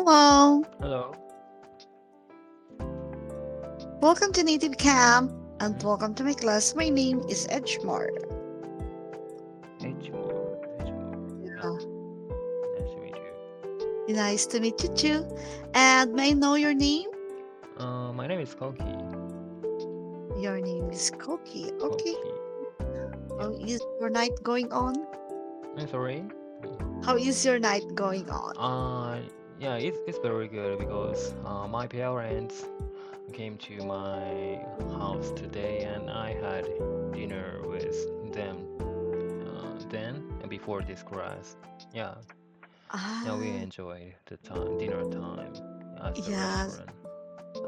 Hello, Hello. welcome to Native Camp and Mm-hmm. welcome to my class. My name is Edgemore. Edgemore. Yeah, Yeah, nice to meet you. nice to meet you too. And may I know your name? My name is Koki. Your name is Koki. Okay. Koki. Yeah. How is your night going on? I'm sorry. How is your night going on? Uh, yeah, it's very good because my parents came to my house today and I had dinner with them. Then and before this class. Yeah, yeah, we Ah, enjoyed the dinner time at the yeah. restaurant.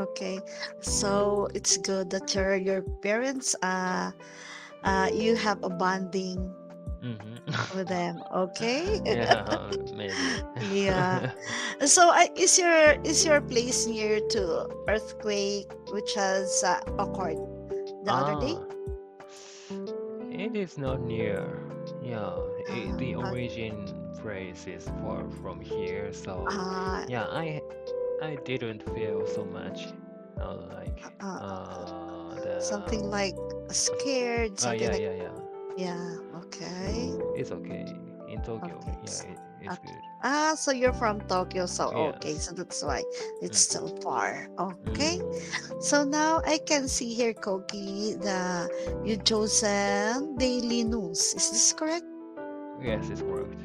Okay. So it's good that your parents you have a bonding Mm-hmm. with them. Okay. Yeah, maybe. Yeah. So, is your place near to earthquake which has occurred the other day? Ah, it is not near. Yeah, the Uh, origin place is far from here, so uh, yeah, I didn't feel so much like uh, the something like scared, something yeah, like, yeah, yeah. yeah. Okay. It's okay in Tokyo. Okay. Yeah, Uh, it's good. so you're from Tokyo, so okay, Yes. so that's why it's Mm-hmm. still far. Okay. Mm-hmm. So now I can see here, Koki, the you chosen daily news. Is this correct? Yes, it's correct.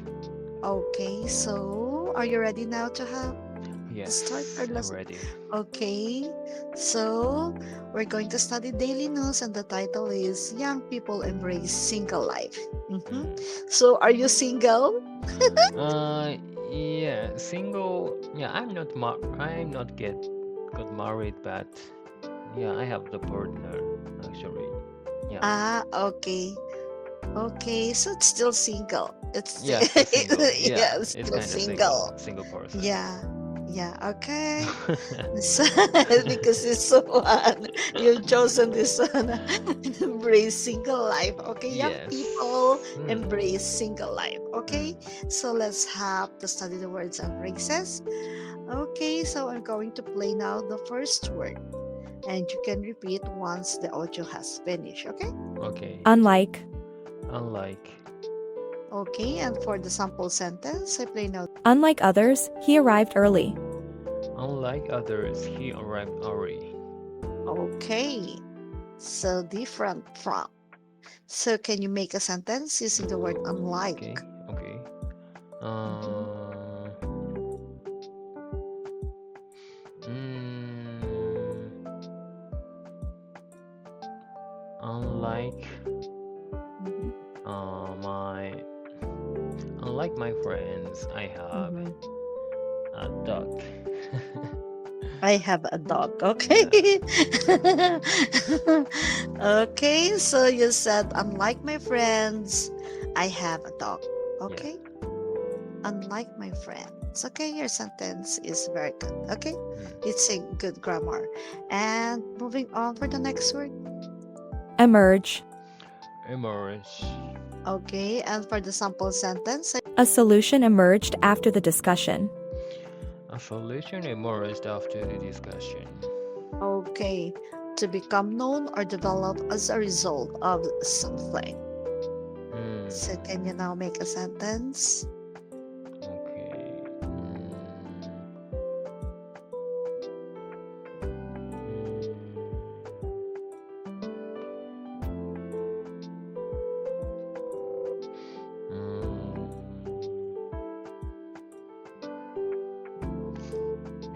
Okay, so are you ready now to start our Yes, I'm lesson? ready. Okay, so we're going to study daily news, and the title is Young People Embrace Single Life. Mhm. Mm. So, are you single? Uh, yeah, single. Yeah, I'm not got married, but yeah, I have the partner actually. Yeah, Okay. Okay, so it's still single. It's still, yeah, still single. Yeah, yeah, it's it's still kind of single. single person. Yeah, yeah, okay. So, because this one, you've chosen this one, embrace single life. Okay, young people Yes. Hmm. embrace single life. Okay, Hmm. so let's have to study the words and phrases. Okay, so I'm going to play now the first word, and you can repeat once the audio has finished. Okay, Okay. Unlike, Unlike, okay, and for the sample sentence, I play now. unlike others, he arrived early. unlike others, he arrived early. Okay, so different from. So can you make a sentence using the word unlike? Okay. Okay. Mhm. Uh. Mm, unlike Mhm. my unlike my friends, I have Mhm. a dog. I have a dog. Okay. Yeah. Okay, so you said, unlike my friends, I have a dog. Yeah. Okay. Unlike my friends. Okay, your sentence is very good. Okay. Mm. It's a good grammar. And moving on for the next word. Emerge. Emerge. Okay, and for the sample sentence. A solution emerged after the discussion. A solution emerged after the discussion. Okay, to become known or develop as a result of something. So Mm. can you now make a sentence? Okay. Mm.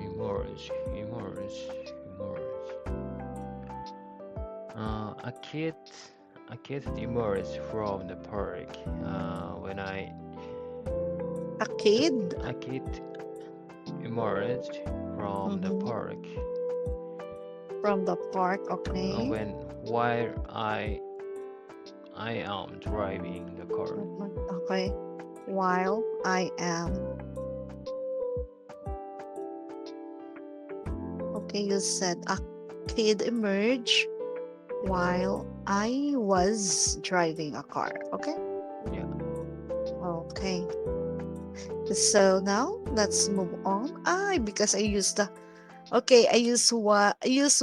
Emerge. Emerge. Emerge. A kid emerged from the park when A kid a kid emerged from the mhm, park from the park. Okay. when while I am driving the car. Mhm, okay. While I am. Okay, you said a kid emerged while I was driving a car. Okay. Yeah. Okay. So now let's move on. Because I used the okay, I use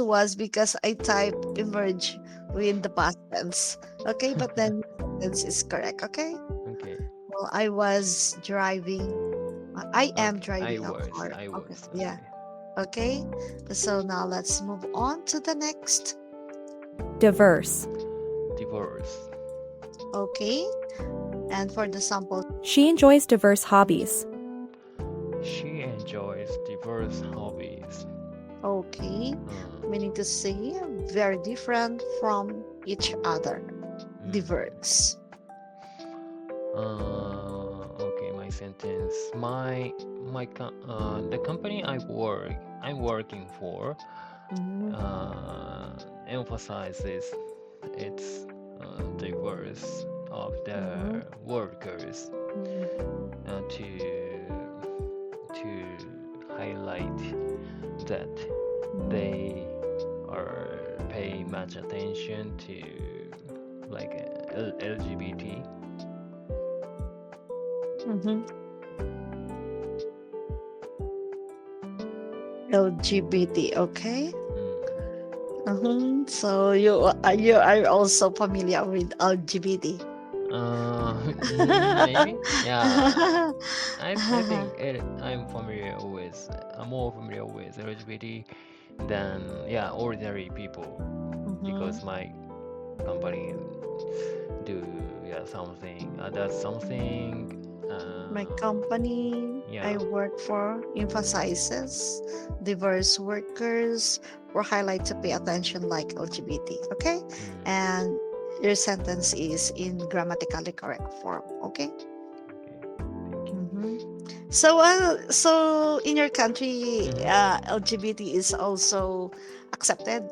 was because I type emerge in the past tense. Okay, but then sentence is correct. Okay. Okay. Well, I was driving. I am Okay. I driving a was. car. I Okay. was. Yeah. Okay. Okay. So now let's move on to the next. Diverse. Divorce. Okay. And for the sample, She enjoys diverse hobbies. She enjoys diverse hobbies. okay, Uh, meaning to say very different from each other. mm. Diverse. Okay, my sentence. The company I'm working for Mhm, emphasizes its diverse of mhm, their workers mhm, to highlight that mhm, they are paying much attention to like LGBT. mhm. LGBT. Okay. Mm. So you are also familiar with LGBT. Maybe. Yeah. I think I'm more familiar with LGBT than yeah ordinary people Mhm, because my company do yeah something that's something My company I yeah. work for emphasizes diverse workers or highlight to pay attention like LGBT. Okay, Mm, and your sentence is in grammatically correct form. Okay. okay, thank you. Mhm. So in your country, Mm-hmm. LGBT is also accepted.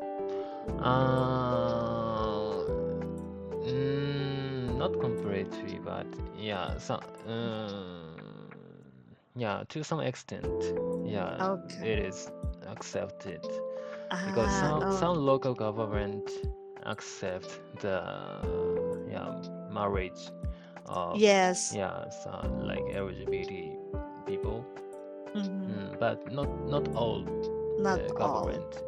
Uh, Not completely, but yeah, yeah, to some extent, yeah, Okay. it is accepted because Oh, some local government accept the yeah marriage of yes. yeah some like LGBT people, Hmm. but not all Not the all. government.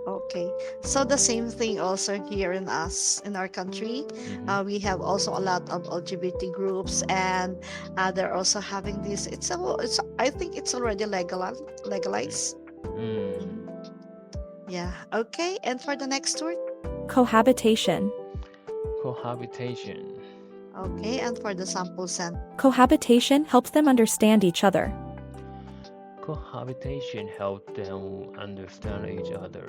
Okay. So the same thing also here in us in our country. Mm-hmm. We have also a lot of LGBT groups, and they're also having this. It's. I think it's already legalized. Mhm. Mm. Yeah. Okay. And for the next word. Cohabitation. Cohabitation. Okay. And for the sample sentence. Cohabitation helps them understand each other. Cohabitation helped them understand each other.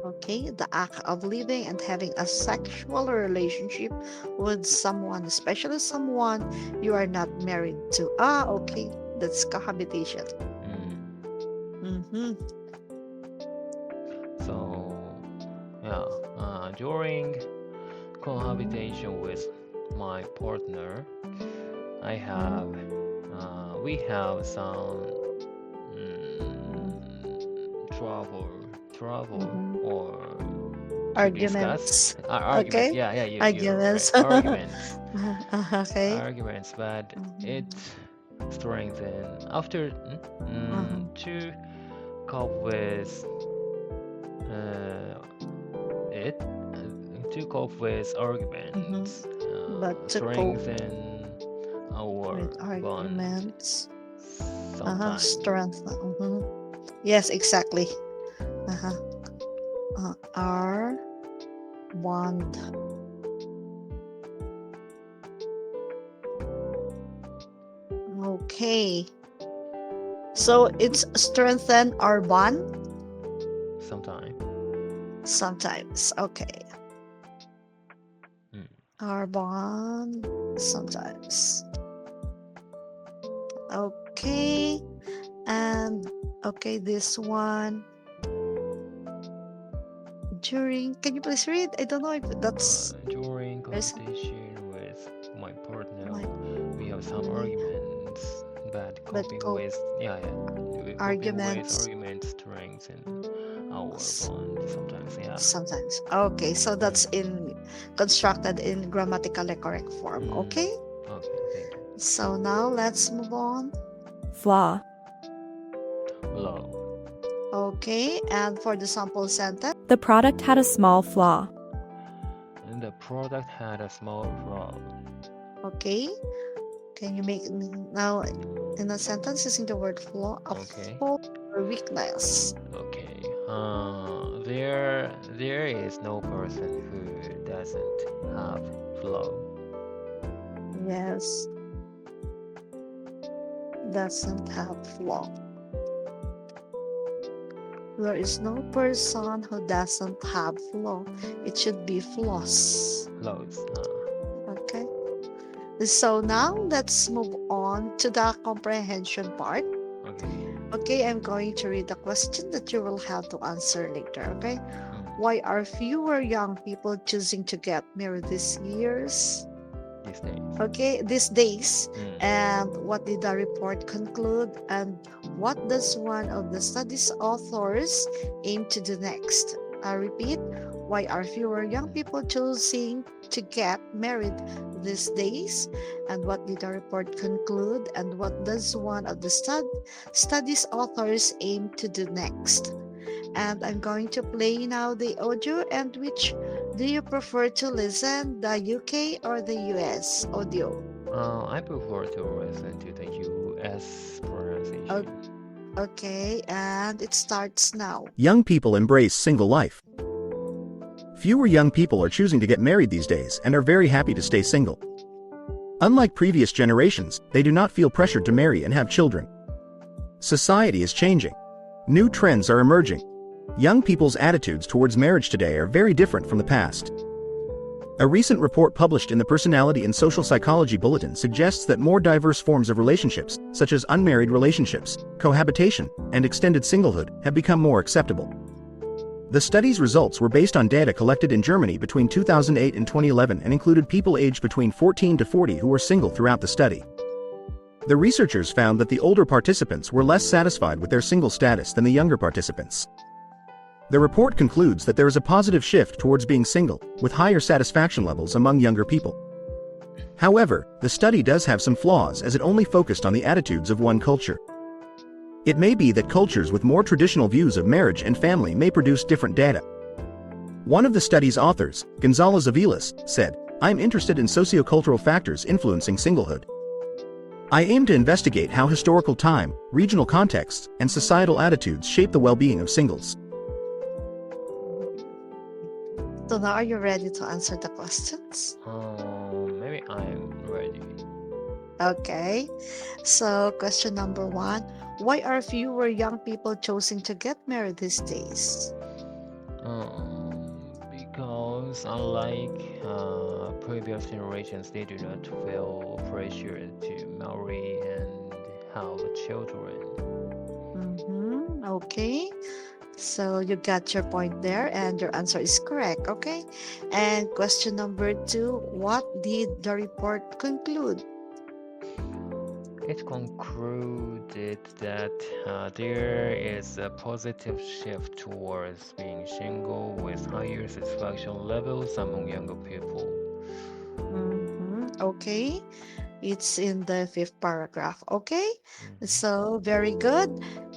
Okay, the act of living and having a sexual relationship with someone, especially someone you are not married to. Okay, that's cohabitation. Mm. Mm-hmm. So, yeah, during Mm-hmm. cohabitation with my partner, I Mm-hmm. have, we have some trouble, Mm-hmm. or to discuss Arguments. argument. Okay, Yeah, yeah, you're right. arguments. Okay. Arguments, but it Mm-hmm. strengthened after Mm-hmm. to cope with uh, it to cope with Mm-hmm. arguments, But to cope strengthen with our bond arguments, sometimes. strength. Mm-hmm. Yes, exactly. Uh-huh. Our bond. Okay. So it's strengthen our bond Sometimes. sometimes. Okay. Mm. Our bond sometimes. Okay. And okay, this one during. Can you please read? I don't know if that's During there's competition with my partner, my we have some really, arguments, but but coping cope with coping with arguments arguments strengthen our bond sometimes. Yeah. sometimes. Okay, so that's Mm. in constructed in grammatically correct form. Mm. Okay. Okay. Thank you. So now let's move on. Flaw. Low. Okay, and for the sample sentence, The product had a small flaw. And the product had a small flaw. okay, can you make now in a sentence using the word flaw, a Okay. fault or weakness? Okay. There is no person who doesn't have flaw. Yes, doesn't have flaw. There is no person who doesn't have flaw. It should be flaws. Flaws. Okay. So now let's move on to the comprehension part. Okay. Okay, I'm going to read the question that you will have to answer later. Okay. Mm, Why are fewer young people choosing to get married these days. Okay, these days? Mm, And what did the report conclude? And what does one of the study's authors aim to do next? I repeat, why are fewer young people choosing to get married these days? And what did the report conclude? And what does one of the study's authors aim to do next? And I'm going to play now the audio. And which do you prefer to listen, the UK or the US audio? I prefer to listen to the US pronunciation. Okay, and it starts now. Young people embrace single life. Fewer young people are choosing to get married these days and are very happy to stay single. Unlike previous generations, they do not feel pressured to marry and have children. Society is changing. New trends are emerging. Young people's attitudes towards marriage today are very different from the past. A recent report published in the Personality and Social Psychology Bulletin suggests that more diverse forms of relationships, such as unmarried relationships, cohabitation, and extended singlehood, have become more acceptable. The study's results were based on data collected in Germany between 2008 and 2011 and included people aged between 14 to 40 who were single throughout the study. The researchers found that the older participants were less satisfied with their single status than the younger participants. The report concludes that there is a positive shift towards being single, with higher satisfaction levels among younger people. However, the study does have some flaws as it only focused on the attitudes of one culture. It may be that cultures with more traditional views of marriage and family may produce different data. One of the study's authors, Gonzalez Aviles, said, "I am interested in sociocultural factors influencing singlehood. I aim to investigate how historical time, regional contexts, and societal attitudes shape the well-being of singles." So now are you ready to answer the questions? Maybe I'm ready. Okay. So question number 1, why are fewer young people choosing to get married these days? Because unlike previous generations, they do not feel pressure to marry and have children. Okay. So you got your point there, and your answer is correct. Okay. And question number 2, what did the report conclude? It concluded that there is a positive shift towards being single with higher satisfaction levels among younger people. Okay. It's in the 5th paragraph. Okay. Mhm. So very good.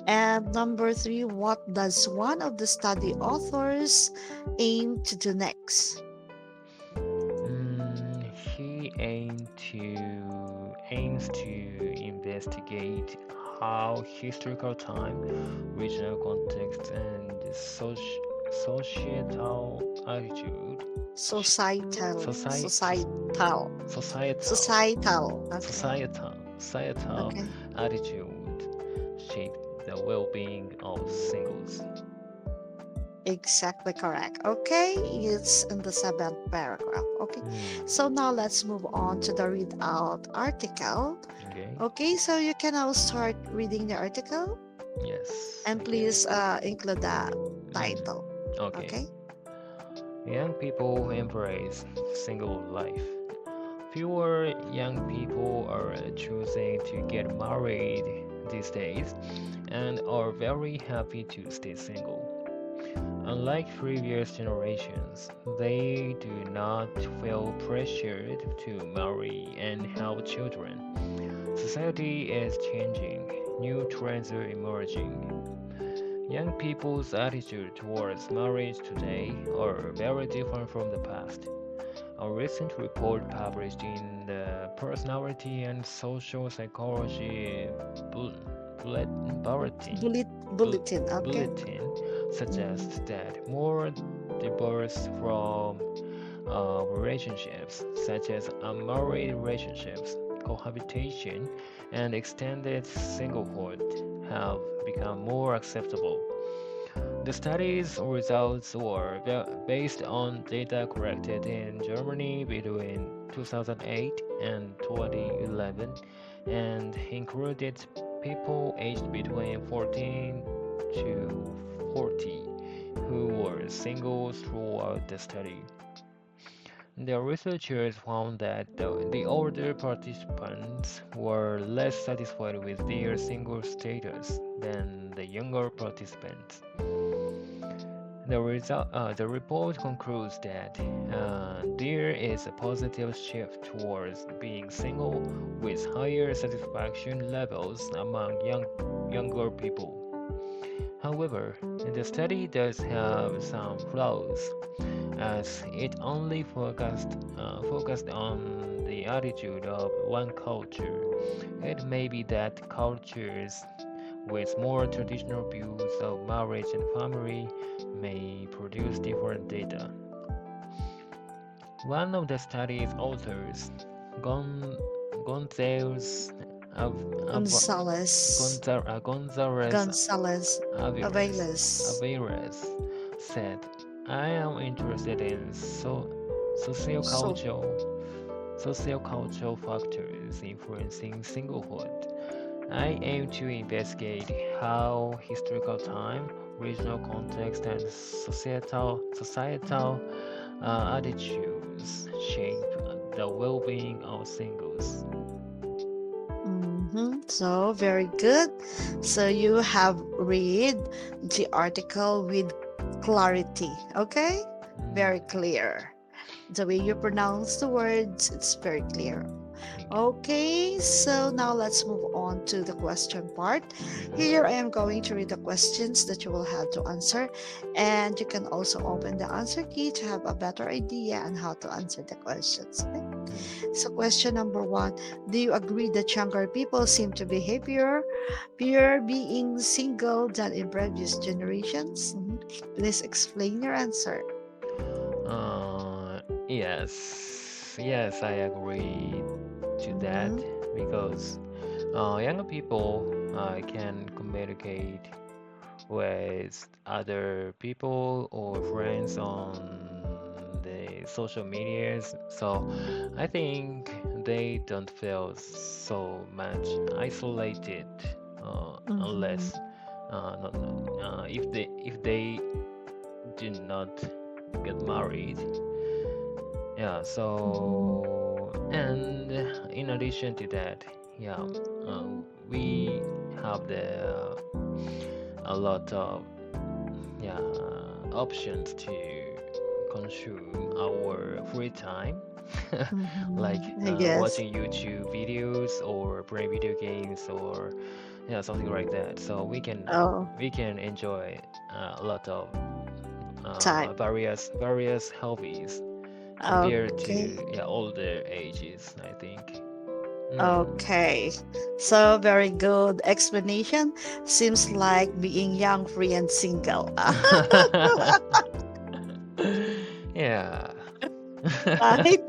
And number 3, what does one of the study authors aim to do next? He aims to investigate how historical time, regional context, and societal attitude, Societal. society, Societal. societal, Societal. Okay. societal Okay. attitude shape the well-being of singles. Exactly correct. Okay. It's in the 7th paragraph. Okay. Mm, So now let's move on to the read out article. okay. Okay. So you can now start reading the article, Yes. and Okay. please include the title. Okay. Okay. Young people embrace single life. Fewer young people are choosing to get married these days and are very happy to stay single. Unlike previous generations, they do not feel pressured to marry and have children. Society is changing, new trends are emerging. Young people's attitude towards marriage today are very different from the past. A recent report published in the Personality and Social Psychology Bulletin, Bullet, bulletin, okay? bulletin Mm-hmm. suggests that more divorce from relationships, such as unmarried relationships, cohabitation, and extended singlehood, have become more acceptable. The study's results were based on data collected in Germany between 2008 and 2011 and included people aged between 14 to 40 who were single throughout the study. The researchers found that the older participants were less satisfied with their single status than the younger participants. The report concludes that there is a positive shift towards being single, with higher satisfaction levels among younger people. However, the study does have some flaws, as it only focused on the attitude of one culture. It may be that cultures with more traditional views of marriage and family may produce different data. One of the study's authors, Gon- Gonzales Av- Av- Gonzalez, Gonzalez Gonzalez, Aviles, Aviles. Aviles said, I am interested in So, sociocultural sociocultural factors influencing singlehood. I aim to investigate how historical time, regional context, and societal attitudes shape the well-being of singles. so very good. So you have read the article with clarity, okay? Very Mm, clear. The way you pronounce the words, it's very clear. thank you. Okay, so now let's move on to the question part. Mhm, Here I am going to read the questions that you will have to answer, and you can also open the answer key to have a better idea on how to answer the questions. Okay? mm. So, question number one: do you agree that younger people seem to be happier being single than in previous generations? Please explain your answer. Uh, yes, I agree to that Mm-hmm. because younger people can communicate with other people or friends on the social medias. So I think they don't feel so much isolated Mm-hmm. unless if they do not get married. Yeah, Mm-hmm. so and in addition to that, yeah, uh, we have a lot of options to consume our free time, like Mm-hmm. Yes. watching YouTube videos or playing video games or something like that. So Oh, we can enjoy a lot of time. various hobbies compared to Okay. older ages, I think. Mm. Okay. So very good explanation. Seems like being young, free, and single. Yeah. Right?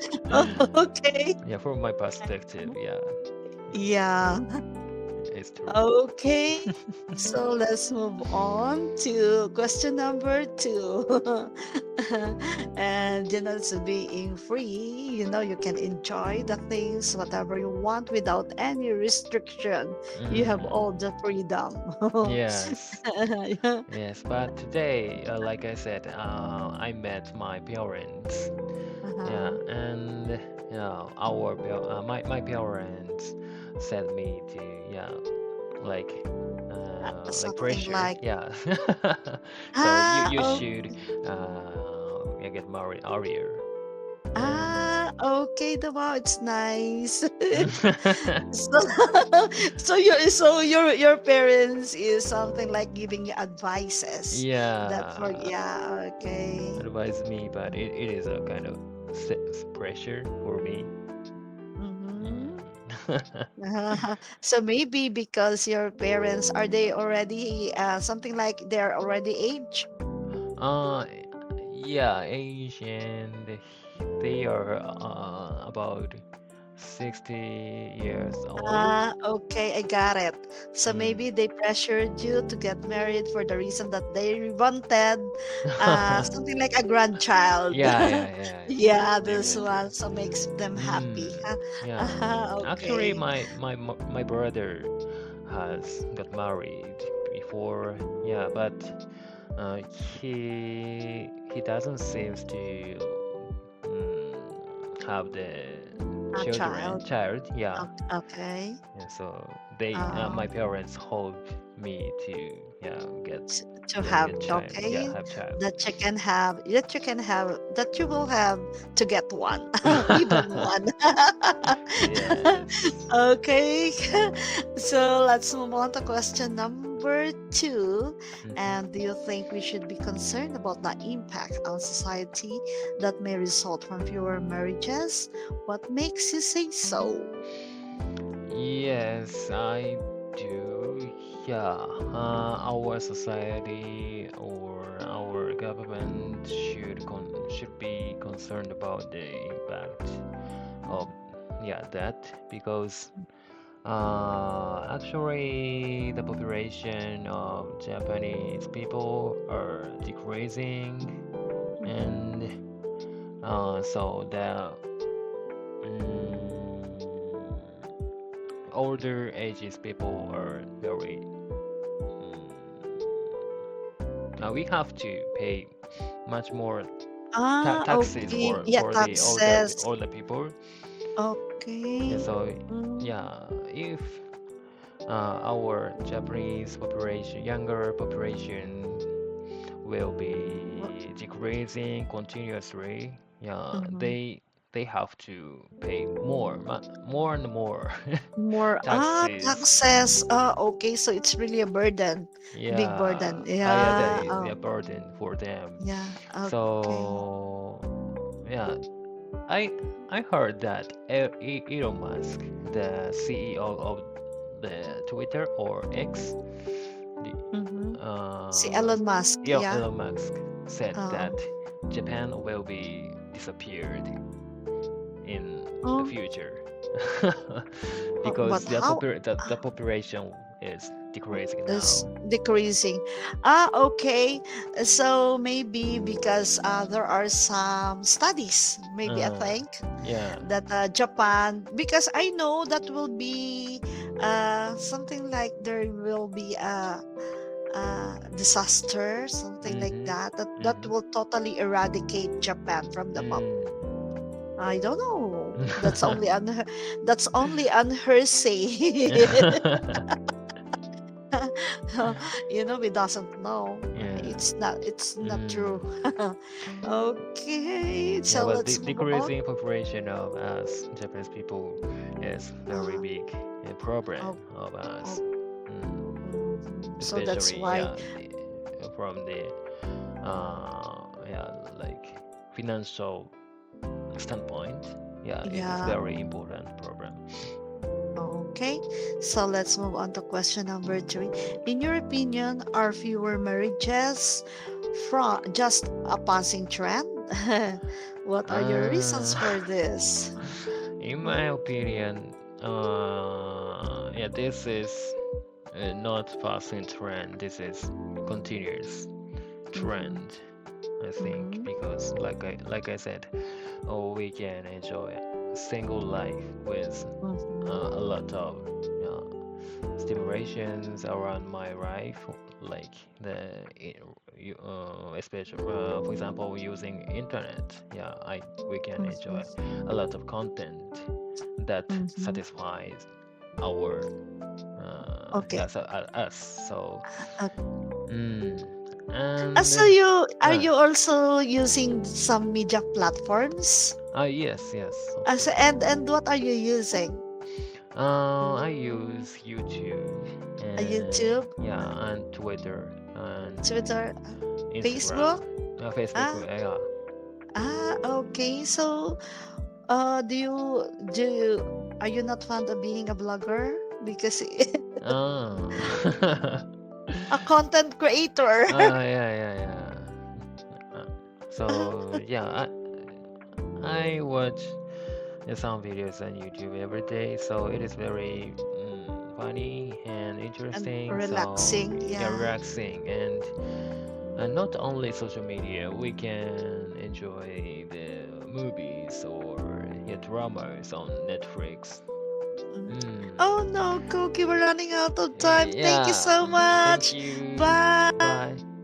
Okay. Yeah, from my perspective, yeah, Yeah. it's true. Okay. So let's move on to question number two. And to being free, you can enjoy the things whatever you want without any restriction. You have Mm. all the freedom. Yes, Yeah. yes. But today, like I said, I met my parents. Yeah, Uh-huh. and my parents said me to like like something pressure. like Yeah. So ah you oh should yeah, get married earlier. okay, the wow, it's nice. So, so your parents is something like giving you advices that for Yeah, yeah, okay. advise me, but it is a kind of pressure for me. Mm-hmm. Mm. So maybe because your parents are they already something like they're already age? Uh, yeah, Asian, they are about 60 years old. Okay, I got it. So maybe Mm. they pressured you to get married for the reason that they wanted something like a grandchild. Yeah, yeah, yeah. Yeah, Maybe this that's true. one so makes them happy. Mm, yeah. Actually, Okay. my brother has got married before. Yeah, but uh, he doesn't seems to have the A child. child. Yeah. Okay. Yeah, so they my Um, parents hope me to yeah to have get child. Yeah, okay have child. that you will have to get one even one. Yes. Okay. So let's move on to question number two. And Mhm. do you think we should be concerned about the impact on society that may result from fewer marriages? What makes you say so? Yes, I do. Yeah, our society or our government should be concerned about the impact of yeah that because actually the population of Japanese people are decreasing and so the mm, older ages people are very we have to pay much more taxes Okay. Yeah, for the taxes. older people. Yeah, Okay. so Mm, yeah, if our Japanese population, younger population, will wha- be decreasing continuously, yeah, mhm. they have to pay more, more and more More taxes. taxes. Okay, so it's really a burden, big Yeah, burden. yeah, that Yeah. is a burden for them. Yeah. Okay. So, yeah, I I heard that Elon Musk, the CEO of the Twitter or X, the, Mm-hmm. Si uh, Elon Musk. Yeah. Elon Musk said Uh, that Japan will be disappeared in the oh, future but because how the population is decreasing is now. decreasing? Okay. So maybe because there are some studies, maybe I Uh, think yeah. that Japan, because I know that will be something like there will be a disaster, something like Mm-hmm. that, that Mm-hmm. will totally eradicate Japan from the map. I don't know. That's only on her say. Mm. We doesn't know. Yeah. It's not true. Mm. Okay, Yeah, so well, let's move on. decreasing population of us Japanese people is very Uh, big problem oh, of us. oh, Mm. so that's Especially, why. yeah, from the yeah, like financial standpoint. Yeah, it is Yeah. very important problem. Okay, so let's move on to question number three. In your opinion, are fewer marriages from just a passing trend? What are your reasons Uh, for this? in my opinion, yeah, this is not passing trend. This is continuous Mm-hmm. trend. I think Mm-hmm. because like I said, oh, we can enjoy single life with Mm-hmm. a lot of stimulations around my life, like especially for example using internet. Yeah, I we can enjoy a lot of content that Mm-hmm. satisfies our Okay. so us. So, Uh, mm, so and you are uh, you also using some media platforms? yes, yes, of So, course. and what are you using? I use YouTube and YouTube, yeah, and Twitter and Twitter, Instagram. Facebook? Facebook, Ah, yeah. okay. So, do you are you not fond of being a blogger? Because Ah. a content creator. Yeah, yeah, yeah. So yeah, I watch some videos on YouTube every day, so it is very funny and And interesting. So relaxing, yeah, yeah. relaxing and not only social media, we can enjoy the movies or yeah, dramas on Netflix. Mm. Mm. Oh no, Cookie, we're running out of time. Thank you Yeah, so thank much. you. Bye. Bye.